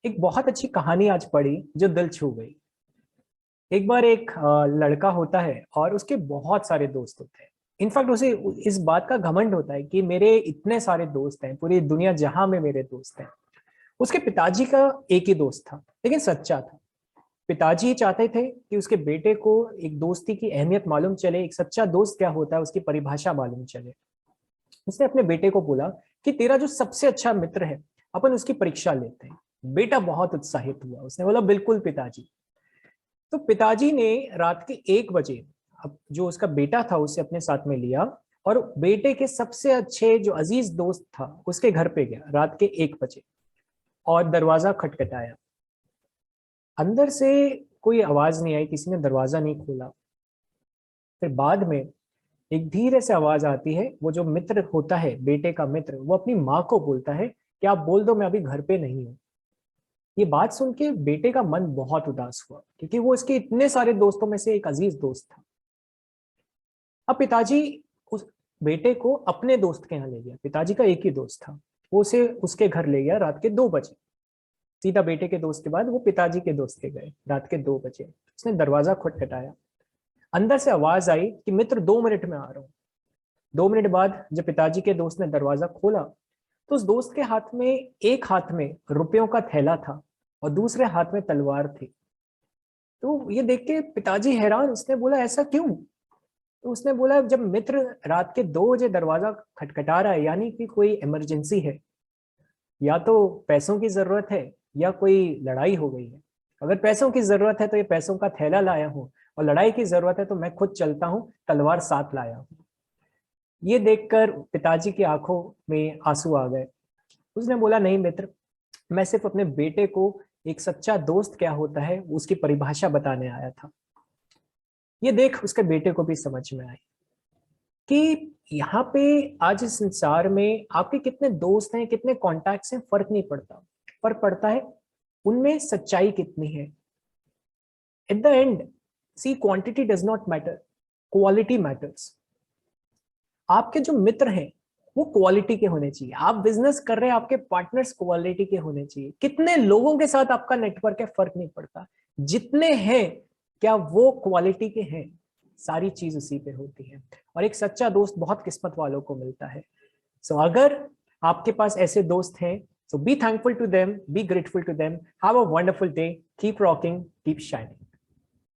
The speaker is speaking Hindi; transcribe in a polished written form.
एक बहुत अच्छी कहानी आज पढ़ी जो दिल छू गई। एक बार एक लड़का होता है और उसके बहुत सारे दोस्त होते हैं। इनफैक्ट उसे इस बात का घमंड होता है कि मेरे इतने सारे दोस्त हैं, पूरी दुनिया जहां में मेरे दोस्त हैं। उसके पिताजी का एक ही दोस्त था, लेकिन सच्चा था। पिताजी चाहते थे कि उसके बेटे को एक दोस्ती की अहमियत मालूम चले, एक सच्चा दोस्त क्या होता है उसकी परिभाषा मालूम चले। उसने अपने बेटे को बोला कि तेरा जो सबसे अच्छा मित्र है, अपन उसकी परीक्षा लेते हैं। बेटा बहुत उत्साहित हुआ, उसने बोला बिल्कुल पिताजी। तो पिताजी ने रात के 1 बजे अब जो उसका बेटा था उसे अपने साथ में लिया और बेटे के सबसे अच्छे जो अजीज दोस्त था उसके घर पे गया रात के 1 बजे और दरवाजा खटखटाया। अंदर से कोई आवाज नहीं आई, किसी ने दरवाजा नहीं खोला। फिर बाद में एक धीरे से आवाज आती है। वो जो मित्र होता है, बेटे का मित्र, वो अपनी माँ को बोलता है कि आप बोल दो मैं अभी घर पे नहीं हूँ। ये बात सुन के बेटे का मन बहुत उदास हुआ, क्योंकि वो इसके इतने सारे दोस्तों में से एक अजीज दोस्त था। अब पिताजी उस बेटे को अपने दोस्त के यहाँ ले गया। पिताजी का एक ही दोस्त था, वो उसे उसके घर ले गया रात के 2 बजे। सीधा बेटे के दोस्त के बाद वो पिताजी के दोस्त के गए रात के 2 बजे। उसने दरवाजा खटखटाया। अंदर से आवाज आई कि मित्र 2 मिनट में आ रहा हूँ। 2 मिनट बाद जब पिताजी के दोस्त ने दरवाजा खोला तो उस दोस्त के हाथ में, एक हाथ में रुपयों का थैला था और दूसरे हाथ में तलवार थी। तो ये देख के पिताजी हैरान, उसने बोला ऐसा क्यों? तो उसने बोला जब मित्र रात के 2 बजे दरवाजा खटखटा रहा है यानी कि कोई इमरजेंसी है, या तो पैसों की जरूरत है या कोई लड़ाई हो गई है। अगर पैसों की जरूरत है तो ये पैसों का थैला लाया हूँ, और लड़ाई की जरूरत है तो मैं खुद चलता हूँ, तलवार साथ लाया हूँ। ये देखकर पिताजी की आंखों में आंसू आ गए। उसने बोला नहीं मित्र, मैं सिर्फ अपने बेटे को एक सच्चा दोस्त क्या होता है उसकी परिभाषा बताने आया था। ये देख उसके बेटे को भी समझ में आई कि यहाँ पे आज इस संसार में आपके कितने दोस्त हैं, कितने कॉन्टैक्ट्स हैं, फर्क नहीं पड़ता। फर्क पड़ता है उनमें सच्चाई कितनी है। At the end, see, quantity does not matter, quality matters. आपके जो मित्र हैं वो क्वालिटी के होने चाहिए। आप बिजनेस कर रहे हैं, आपके पार्टनर्स क्वालिटी के होने चाहिए। कितने लोगों के साथ आपका नेटवर्क है फर्क नहीं पड़ता, जितने हैं क्या वो क्वालिटी के हैं, सारी चीज उसी पे होती है। और एक सच्चा दोस्त बहुत किस्मत वालों को मिलता है। सो अगर आपके पास ऐसे दोस्त हैं, so be thankful to them, be grateful to them, have a wonderful day, keep rocking, keep shining.